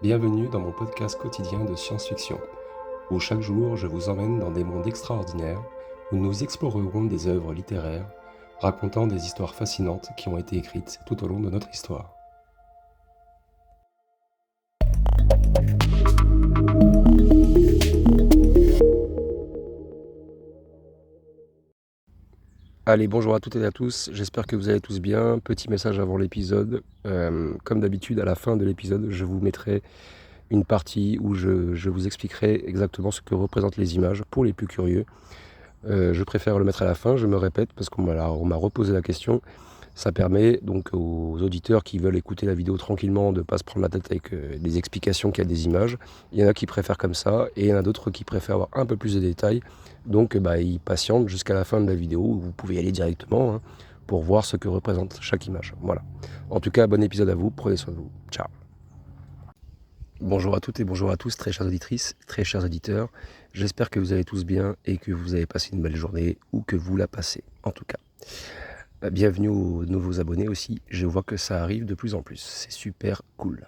Bienvenue dans mon podcast quotidien de science-fiction, où chaque jour je vous emmène dans des mondes extraordinaires, où nous explorerons des œuvres littéraires, racontant des histoires fascinantes qui ont été écrites tout au long de notre histoire. Allez, bonjour à toutes et à tous, j'espère que vous allez tous bien. Petit message avant l'épisode. Comme d'habitude, à la fin de l'épisode, je vous mettrai une partie où je vous expliquerai exactement ce que représentent les images pour les plus curieux. Je préfère le mettre à la fin, je me répète, parce qu'on m'a reposé la question. Ça permet donc aux auditeurs qui veulent écouter la vidéo tranquillement de ne pas se prendre la tête avec des explications qu'il y a des images. Il y en a qui préfèrent comme ça, et il y en a d'autres qui préfèrent avoir un peu plus de détails. Donc ils patientent jusqu'à la fin de la vidéo, où vous pouvez y aller directement pour voir ce que représente chaque image. Voilà. En tout cas, bon épisode à vous, prenez soin de vous. Ciao. Bonjour à toutes et bonjour à tous, très chères auditrices, très chers auditeurs. J'espère que vous allez tous bien et que vous avez passé une belle journée ou que vous la passez, en tout cas. Bienvenue aux nouveaux abonnés aussi, je vois que ça arrive de plus en plus, c'est super cool.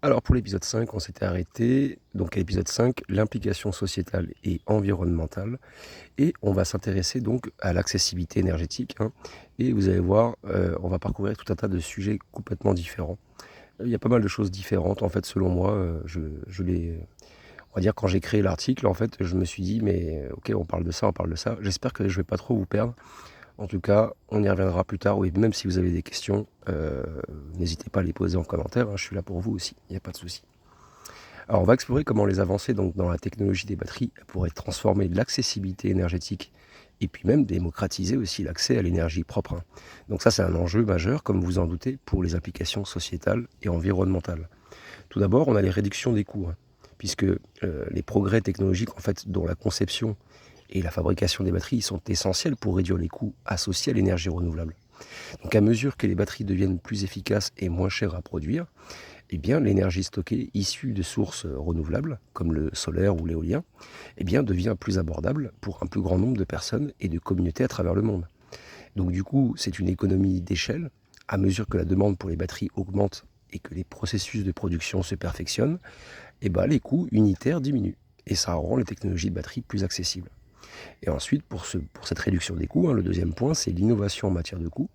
Alors pour l'épisode 5, on s'était arrêté, donc à l'épisode 5, l'implication sociétale et environnementale, et on va s'intéresser donc à l'accessibilité énergétique, et vous allez voir, on va parcourir tout un tas de sujets complètement différents. Il y a pas mal de choses différentes en fait selon moi, on va dire quand j'ai créé l'article en fait je me suis dit mais ok on parle de ça, j'espère que je vais pas trop vous perdre. En tout cas, on y reviendra plus tard. Oui, même si vous avez des questions, n'hésitez pas à les poser en commentaire. Je suis là pour vous aussi, il n'y a pas de souci. Alors, on va explorer comment les avancées donc, dans la technologie des batteries pourraient transformer l'accessibilité énergétique et puis même démocratiser aussi l'accès à l'énergie propre. Donc ça, c'est un enjeu majeur, comme vous en doutez, pour les applications sociétales et environnementales. Tout d'abord, on a les réductions des coûts, puisque les progrès technologiques, en fait, dont la conception et la fabrication des batteries sont essentielles pour réduire les coûts associés à l'énergie renouvelable. Donc à mesure que les batteries deviennent plus efficaces et moins chères à produire, eh bien, l'énergie stockée issue de sources renouvelables, comme le solaire ou l'éolien, eh bien, devient plus abordable pour un plus grand nombre de personnes et de communautés à travers le monde. Donc du coup, c'est une économie d'échelle. À mesure que la demande pour les batteries augmente et que les processus de production se perfectionnent, eh ben, les coûts unitaires diminuent. Et ça rend les technologies de batterie plus accessibles. Et ensuite, pour cette réduction des coûts, le deuxième point, c'est l'innovation en matière de coûts,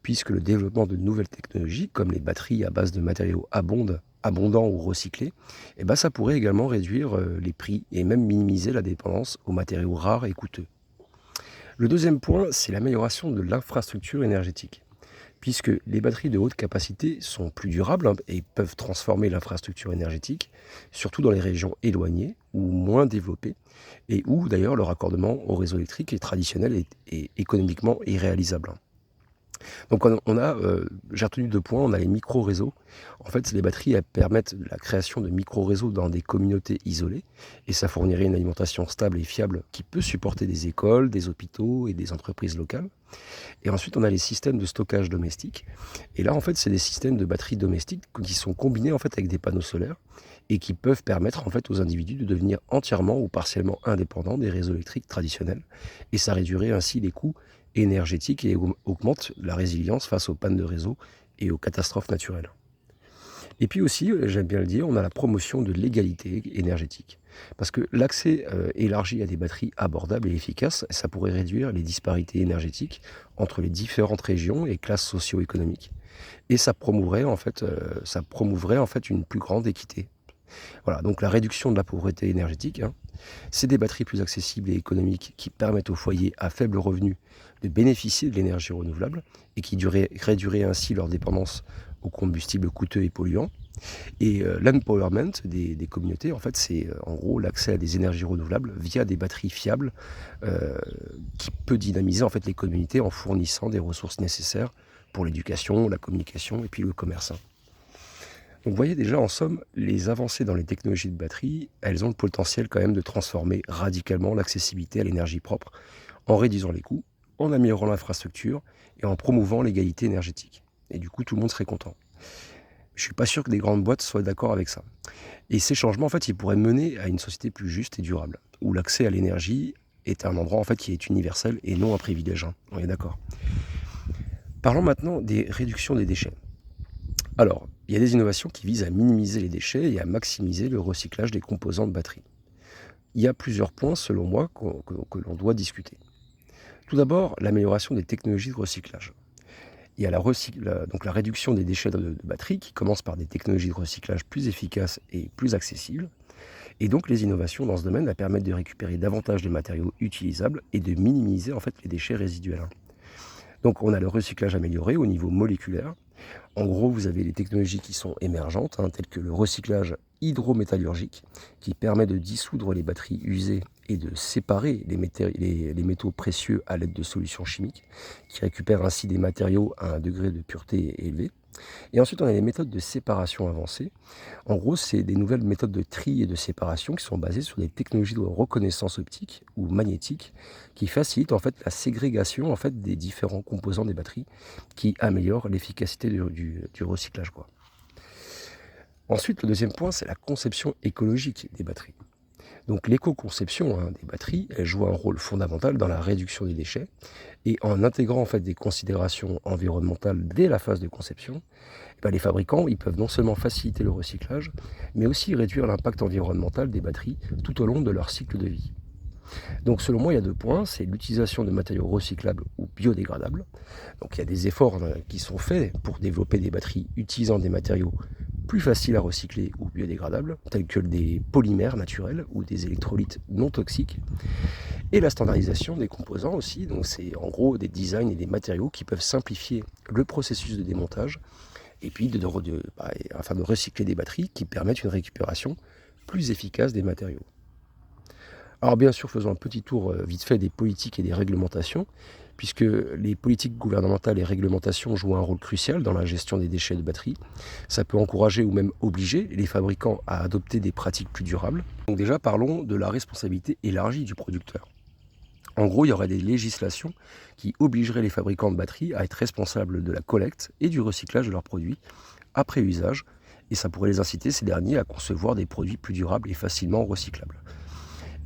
puisque le développement de nouvelles technologies, comme les batteries à base de matériaux abondants ou recyclés, ça pourrait également réduire les prix et même minimiser la dépendance aux matériaux rares et coûteux. Le deuxième point, c'est l'amélioration de l'infrastructure énergétique, puisque les batteries de haute capacité sont plus durables et peuvent transformer l'infrastructure énergétique, surtout dans les régions éloignées ou moins développées, et où d'ailleurs le raccordement au réseau électrique est traditionnel et économiquement irréalisable. Donc j'ai retenu 2 points, on a les micro-réseaux. En fait, les batteries, elles permettent la création de micro-réseaux dans des communautés isolées, et ça fournirait une alimentation stable et fiable qui peut supporter des écoles, des hôpitaux et des entreprises locales. Et ensuite, on a les systèmes de stockage domestiques. Et là, en fait, c'est des systèmes de batteries domestiques qui sont combinés en fait avec des panneaux solaires et qui peuvent permettre en fait aux individus de devenir entièrement ou partiellement indépendants des réseaux électriques traditionnels. Et ça réduirait ainsi les coûts énergétiques et augmente la résilience face aux pannes de réseau et aux catastrophes naturelles. Et puis aussi, j'aime bien le dire, on a la promotion de l'égalité énergétique. Parce que l'accès élargi à des batteries abordables et efficaces, ça pourrait réduire les disparités énergétiques entre les différentes régions et classes socio-économiques. Et ça promouvrait en fait une plus grande équité. Voilà, donc la réduction de la pauvreté énergétique, c'est des batteries plus accessibles et économiques qui permettent aux foyers à faible revenu de bénéficier de l'énergie renouvelable et qui réduiraient ainsi leur dépendance aux combustibles coûteux et polluants. Et l'empowerment des communautés, en fait, c'est en gros l'accès à des énergies renouvelables via des batteries fiables qui peut dynamiser en fait les communautés en fournissant des ressources nécessaires pour l'éducation, la communication et puis le commerce. Donc vous voyez déjà, en somme, les avancées dans les technologies de batterie, elles ont le potentiel quand même de transformer radicalement l'accessibilité à l'énergie propre en réduisant les coûts, en améliorant l'infrastructure et en promouvant l'égalité énergétique. Et du coup, tout le monde serait content. Je ne suis pas sûr que des grandes boîtes soient d'accord avec ça. Et ces changements, en fait, ils pourraient mener à une société plus juste et durable, où l'accès à l'énergie est un endroit en fait, qui est universel et non un privilège. On est d'accord. Parlons maintenant des réductions des déchets. Alors, il y a des innovations qui visent à minimiser les déchets et à maximiser le recyclage des composants de batterie. Il y a plusieurs points, selon moi, que l'on doit discuter. Tout d'abord, l'amélioration des technologies de recyclage. Il y a donc la réduction des déchets de batterie qui commence par des technologies de recyclage plus efficaces et plus accessibles. Et donc les innovations dans ce domaine elles permettent de récupérer davantage de matériaux utilisables et de minimiser en fait les déchets résiduels, hein. Donc on a le recyclage amélioré au niveau moléculaire. En gros, vous avez les technologies qui sont émergentes, hein, telles que le recyclage hydrométallurgique, qui permet de dissoudre les batteries usées et de séparer les métaux précieux à l'aide de solutions chimiques, qui récupèrent ainsi des matériaux à un degré de pureté élevé. Et ensuite, on a les méthodes de séparation avancées. En gros, c'est des nouvelles méthodes de tri et de séparation qui sont basées sur des technologies de reconnaissance optique ou magnétique qui facilitent en fait la ségrégation en fait des différents composants des batteries, qui améliorent l'efficacité du recyclage, quoi. Ensuite, le deuxième point, c'est la conception écologique des batteries. Donc l'éco-conception, hein, des batteries, elle joue un rôle fondamental dans la réduction des déchets. Et en intégrant en fait des considérations environnementales dès la phase de conception, les fabricants ils peuvent non seulement faciliter le recyclage, mais aussi réduire l'impact environnemental des batteries tout au long de leur cycle de vie. Donc selon moi, il y a deux points, c'est l'utilisation de matériaux recyclables ou biodégradables. Donc il y a des efforts, qui sont faits pour développer des batteries utilisant des matériaux plus faciles à recycler ou biodégradables, tels que des polymères naturels ou des électrolytes non toxiques. Et la standardisation des composants aussi, donc c'est en gros des designs et des matériaux qui peuvent simplifier le processus de démontage et puis afin de recycler des batteries qui permettent une récupération plus efficace des matériaux. Alors bien sûr, faisons un petit tour vite fait des politiques et des réglementations, puisque les politiques gouvernementales et réglementations jouent un rôle crucial dans la gestion des déchets de batterie. Ça peut encourager ou même obliger les fabricants à adopter des pratiques plus durables. Donc déjà, parlons de la responsabilité élargie du producteur. En gros, il y aurait des législations qui obligeraient les fabricants de batteries à être responsables de la collecte et du recyclage de leurs produits après usage, et ça pourrait les inciter, ces derniers, à concevoir des produits plus durables et facilement recyclables.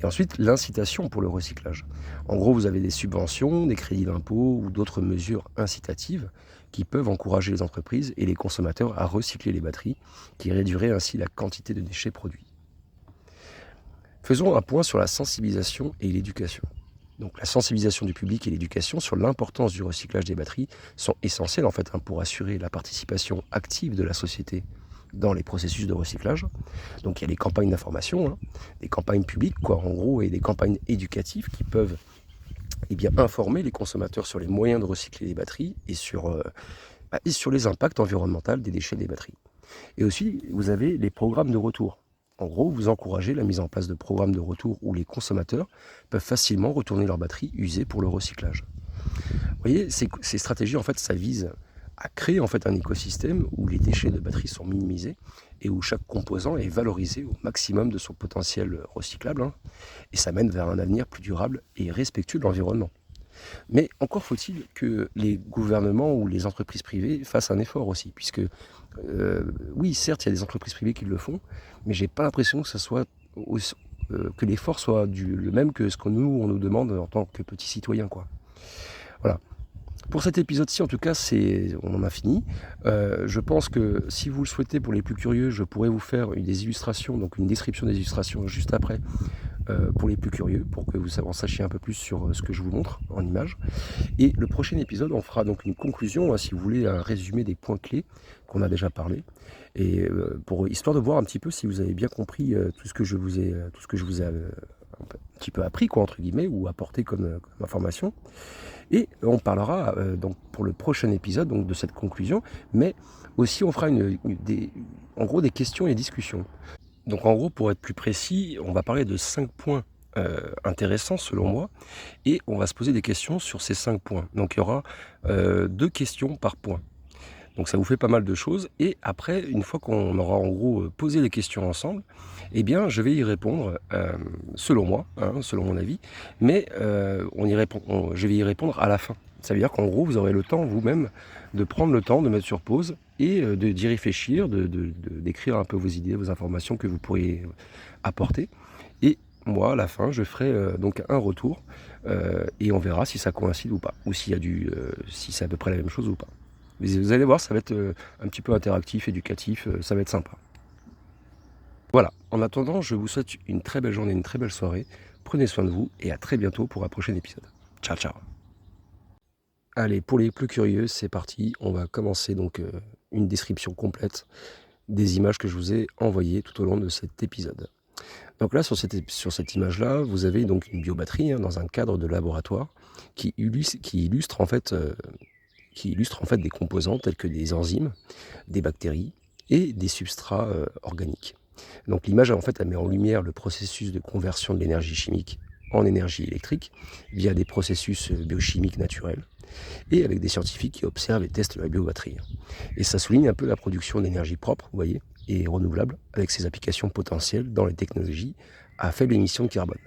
Et ensuite, l'incitation pour le recyclage. En gros, vous avez des subventions, des crédits d'impôt ou d'autres mesures incitatives qui peuvent encourager les entreprises et les consommateurs à recycler les batteries, qui réduiraient ainsi la quantité de déchets produits. Faisons un point sur la sensibilisation et l'éducation. Donc la sensibilisation du public et l'éducation sur l'importance du recyclage des batteries sont essentielles en fait, hein, pour assurer la participation active de la société dans les processus de recyclage. Donc il y a des campagnes d'information, hein, des campagnes publiques quoi, en gros, et des campagnes éducatives qui peuvent informer les consommateurs sur les moyens de recycler les batteries et sur les impacts environnementaux des déchets des batteries. Et aussi, vous avez les programmes de retour. En gros, vous encouragez la mise en place de programmes de retour où les consommateurs peuvent facilement retourner leurs batteries usées pour le recyclage. Vous voyez, ces stratégies, en fait, ça vise à créer en fait un écosystème où les déchets de batterie sont minimisés et où chaque composant est valorisé au maximum de son potentiel recyclable, hein, et ça mène vers un avenir plus durable et respectueux de l'environnement. Mais encore faut-il que les gouvernements ou les entreprises privées fassent un effort aussi, puisque oui, certes, il y a des entreprises privées qui le font, mais j'ai pas l'impression que que l'effort soit le même que ce que on nous demande en tant que petits citoyens, quoi. Voilà. Pour cet épisode-ci, en tout cas, on en a fini. Je pense que si vous le souhaitez, pour les plus curieux, je pourrais vous faire des illustrations, donc une description des illustrations juste après, pour les plus curieux, pour que vous en sachiez un peu plus sur ce que je vous montre en images. Et le prochain épisode, on fera donc une conclusion, hein, si vous voulez, un résumé des points clés qu'on a déjà parlé, et histoire de voir un petit peu si vous avez bien compris tout ce que je vous ai un petit peu appris, quoi, entre guillemets, ou apporté comme information. Et on parlera donc pour le prochain épisode donc, de cette conclusion, mais aussi on fera en gros des questions et discussions. Donc en gros, pour être plus précis, on va parler de 5 points intéressants selon moi, et on va se poser des questions sur ces 5 points. Donc il y aura 2 questions par point. Donc ça vous fait pas mal de choses, et après, une fois qu'on aura en gros posé les questions ensemble, eh bien je vais y répondre selon moi, hein, selon mon avis, mais je vais y répondre à la fin. Ça veut dire qu'en gros, vous aurez le temps vous-même de prendre le temps de mettre sur pause et d'y réfléchir, d'écrire un peu vos idées, vos informations que vous pourriez apporter. Et moi, à la fin, je ferai donc un retour et on verra si ça coïncide ou pas, ou si c'est à peu près la même chose ou pas. Mais vous allez voir, ça va être un petit peu interactif, éducatif, ça va être sympa. Voilà, en attendant, je vous souhaite une très belle journée, une très belle soirée. Prenez soin de vous et à très bientôt pour un prochain épisode. Ciao, ciao. Allez, pour les plus curieux, c'est parti. On va commencer donc une description complète des images que je vous ai envoyées tout au long de cet épisode. Donc là, sur cette image-là, vous avez donc une biobatterie dans un cadre de laboratoire qui illustre en fait des composants tels que des enzymes, des bactéries et des substrats organiques. Donc l'image, en fait, elle met en lumière le processus de conversion de l'énergie chimique en énergie électrique via des processus biochimiques naturels et avec des scientifiques qui observent et testent la biobatterie. Et ça souligne un peu la production d'énergie propre, vous voyez, et renouvelable, avec ses applications potentielles dans les technologies à faible émission de carbone.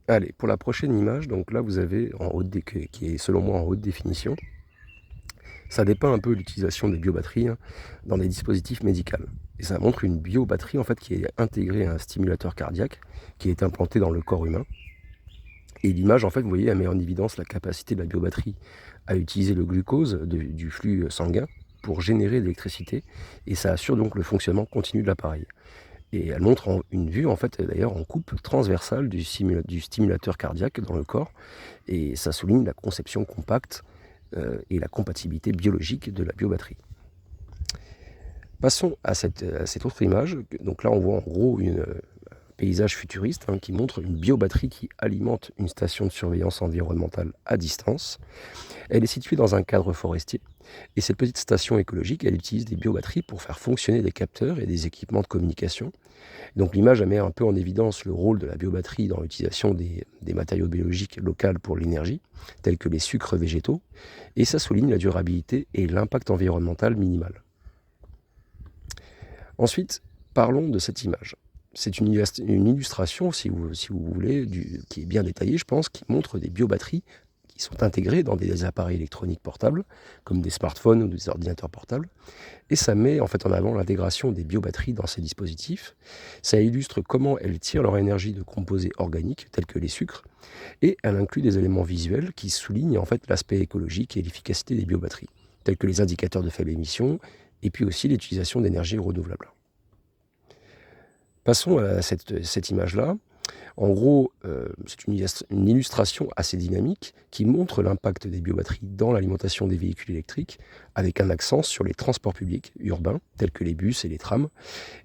Allez, pour la prochaine image, donc là vous avez qui est selon moi en haute définition, ça dépeint un peu l'utilisation des biobatteries dans des dispositifs médicaux. Et ça montre une biobatterie en fait qui est intégrée à un stimulateur cardiaque qui est implanté dans le corps humain. Et l'image, en fait, vous voyez, elle met en évidence la capacité de la biobatterie à utiliser le glucose du flux sanguin pour générer de l'électricité. Et ça assure donc le fonctionnement continu de l'appareil. Et elle montre une vue, en fait, d'ailleurs, en coupe transversale du stimulateur cardiaque dans le corps. Et ça souligne la conception compacte et la compatibilité biologique de la biobatterie. Passons à cette autre image. Donc là, on voit en gros un paysage futuriste qui montre une biobatterie qui alimente une station de surveillance environnementale à distance. Elle est située dans un cadre forestier. Et cette petite station écologique, elle utilise des biobatteries pour faire fonctionner des capteurs et des équipements de communication. Donc l'image met un peu en évidence le rôle de la biobatterie dans l'utilisation des matériaux biologiques locaux pour l'énergie, tels que les sucres végétaux, et ça souligne la durabilité et l'impact environnemental minimal. Ensuite, parlons de cette image. C'est une illustration, si vous voulez, qui est bien détaillée, je pense, qui montre des biobatteries qui sont intégrées dans des appareils électroniques portables, comme des smartphones ou des ordinateurs portables. Et ça met en fait en avant l'intégration des biobatteries dans ces dispositifs. Ça illustre comment elles tirent leur énergie de composés organiques, tels que les sucres, et elle inclut des éléments visuels qui soulignent en fait l'aspect écologique et l'efficacité des biobatteries, tels que les indicateurs de faible émission, et puis aussi l'utilisation d'énergie renouvelable. Passons à cette image-là. En gros, c'est une illustration assez dynamique qui montre l'impact des biobatteries dans l'alimentation des véhicules électriques, avec un accent sur les transports publics urbains, tels que les bus et les trams.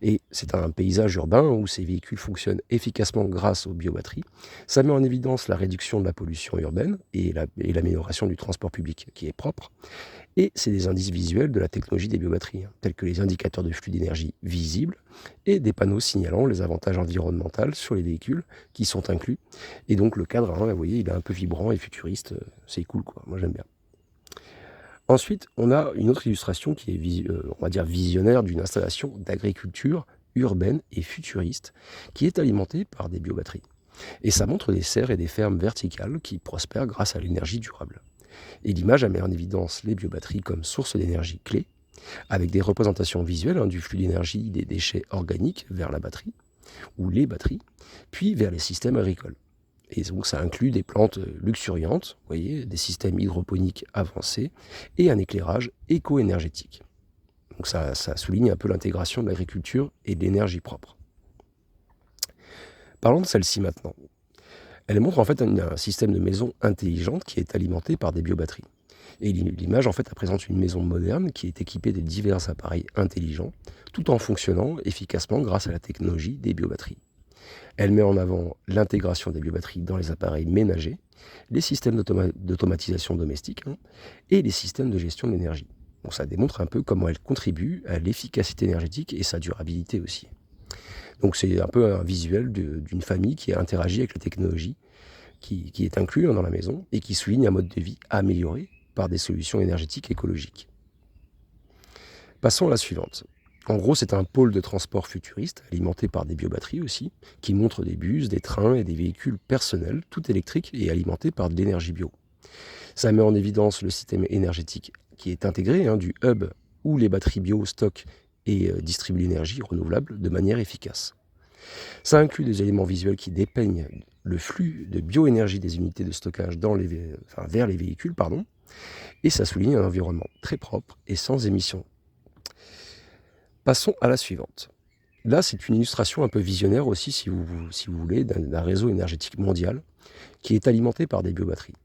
Et c'est un paysage urbain où ces véhicules fonctionnent efficacement grâce aux biobatteries. Ça met en évidence la réduction de la pollution urbaine et l'amélioration du transport public qui est propre. Et c'est des indices visuels de la technologie des biobatteries, tels que les indicateurs de flux d'énergie visibles et des panneaux signalant les avantages environnementaux sur les véhicules qui sont inclus. Et donc le cadre, vous voyez, il est un peu vibrant et futuriste, c'est cool quoi, moi j'aime bien. Ensuite, on a une autre illustration qui est, on va dire, visionnaire d'une installation d'agriculture urbaine et futuriste qui est alimentée par des biobatteries. Et ça montre des serres et des fermes verticales qui prospèrent grâce à l'énergie durable. Et l'image met en évidence les biobatteries comme source d'énergie clé, avec des représentations visuelles du flux d'énergie des déchets organiques vers la batterie, ou les batteries, puis vers les systèmes agricoles. Et donc ça inclut des plantes luxuriantes, vous voyez, des systèmes hydroponiques avancés et un éclairage éco-énergétique. Donc ça souligne un peu l'intégration de l'agriculture et de l'énergie propre. Parlons de celle-ci maintenant. Elle montre en fait un système de maison intelligente qui est alimenté par des biobatteries. Et l'image en fait elle présente une maison moderne qui est équipée de divers appareils intelligents, tout en fonctionnant efficacement grâce à la technologie des biobatteries. Elle met en avant l'intégration des biobatteries dans les appareils ménagers, les systèmes d'automatisation domestique et les systèmes de gestion de l'énergie. Donc ça démontre un peu comment elle contribue à l'efficacité énergétique et sa durabilité aussi. Donc c'est un peu un visuel d'une famille qui interagit avec la technologie, qui est inclus dans la maison et qui souligne un mode de vie amélioré par des solutions énergétiques écologiques. Passons à la suivante. En gros, c'est un pôle de transport futuriste, alimenté par des biobatteries aussi, qui montre des bus, des trains et des véhicules personnels, tout électriques et alimentés par de l'énergie bio. Ça met en évidence le système énergétique qui est intégré, du hub où les batteries bio stockent et distribuent l'énergie renouvelable de manière efficace. Ça inclut des éléments visuels qui dépeignent le flux de bioénergie des unités de stockage vers les véhicules, Et ça souligne un environnement très propre et sans émissions. Passons à la suivante. Là, c'est une illustration un peu visionnaire aussi, si vous voulez, d'un réseau énergétique mondial qui est alimenté par des biobatteries.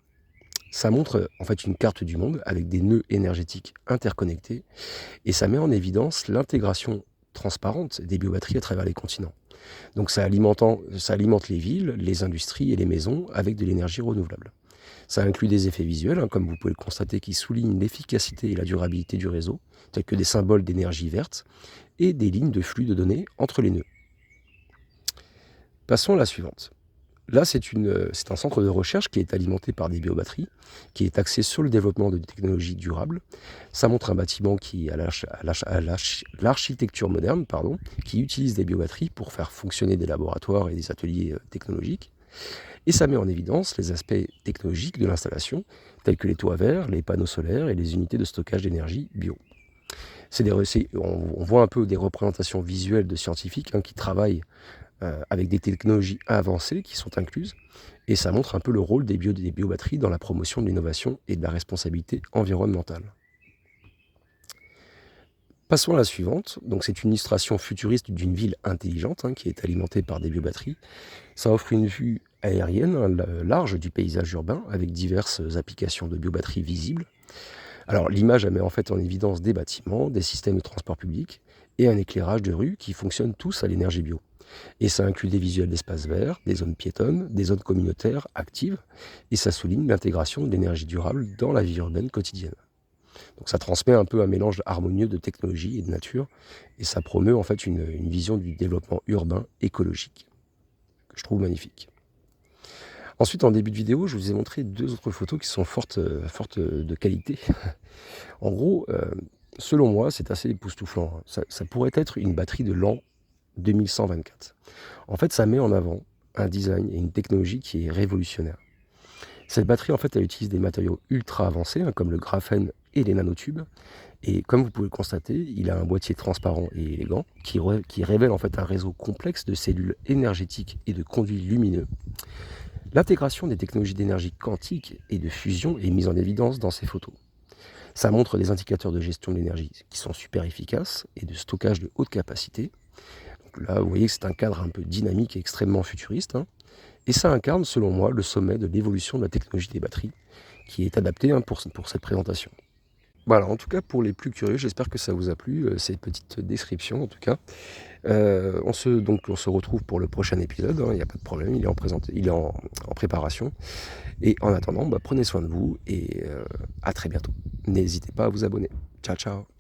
Ça montre en fait une carte du monde avec des nœuds énergétiques interconnectés et ça met en évidence l'intégration transparente des biobatteries à travers les continents. Donc ça alimente les villes, les industries et les maisons avec de l'énergie renouvelable. Ça inclut des effets visuels, comme vous pouvez le constater, qui soulignent l'efficacité et la durabilité du réseau, tels que des symboles d'énergie verte et des lignes de flux de données entre les nœuds. Passons à la suivante. Là, c'est un centre de recherche qui est alimenté par des biobatteries, qui est axé sur le développement de technologies durables. Ça montre un bâtiment qui a l'architecture moderne, qui utilise des biobatteries pour faire fonctionner des laboratoires et des ateliers technologiques. Et ça met en évidence les aspects technologiques de l'installation, tels que les toits verts, les panneaux solaires et les unités de stockage d'énergie bio. On voit un peu des représentations visuelles de scientifiques qui travaillent avec des technologies avancées qui sont incluses, et ça montre un peu le rôle des biobatteries dans la promotion de l'innovation et de la responsabilité environnementale. Passons à la suivante. Donc c'est une illustration futuriste d'une ville intelligente qui est alimentée par des biobatteries. Ça offre une vue aérienne large du paysage urbain avec diverses applications de biobatteries visibles. Alors l'image elle met en fait en évidence des bâtiments, des systèmes de transport public et un éclairage de rue qui fonctionnent tous à l'énergie bio. Et ça inclut des visuels d'espaces verts, des zones piétonnes, des zones communautaires actives, et ça souligne l'intégration de l'énergie durable dans la vie urbaine quotidienne. Donc ça transmet un peu un mélange harmonieux de technologie et de nature, et ça promeut en fait une vision du développement urbain écologique, que je trouve magnifique. Ensuite, en début de vidéo, je vous ai montré 2 autres photos qui sont fortes de qualité. En gros, selon moi, c'est assez époustouflant. Ça pourrait être une batterie de l'an 2124. En fait, ça met en avant un design et une technologie qui est révolutionnaire. Cette batterie, en fait, elle utilise des matériaux ultra avancés, comme le graphène et les nanotubes. Et comme vous pouvez le constater, il a un boîtier transparent et élégant qui révèle en fait un réseau complexe de cellules énergétiques et de conduits lumineux. L'intégration des technologies d'énergie quantique et de fusion est mise en évidence dans ces photos. Ça montre des indicateurs de gestion de l'énergie qui sont super efficaces et de stockage de haute capacité. Donc là, vous voyez que c'est un cadre un peu dynamique et extrêmement futuriste. Et ça incarne, selon moi, le sommet de l'évolution de la technologie des batteries, qui est adapté pour cette présentation. Voilà, en tout cas, pour les plus curieux, j'espère que ça vous a plu, ces petites descriptions, en tout cas. On se retrouve pour le prochain épisode, il n'y a pas de problème, il est en préparation. Et en attendant, prenez soin de vous et à très bientôt. N'hésitez pas à vous abonner. Ciao, ciao.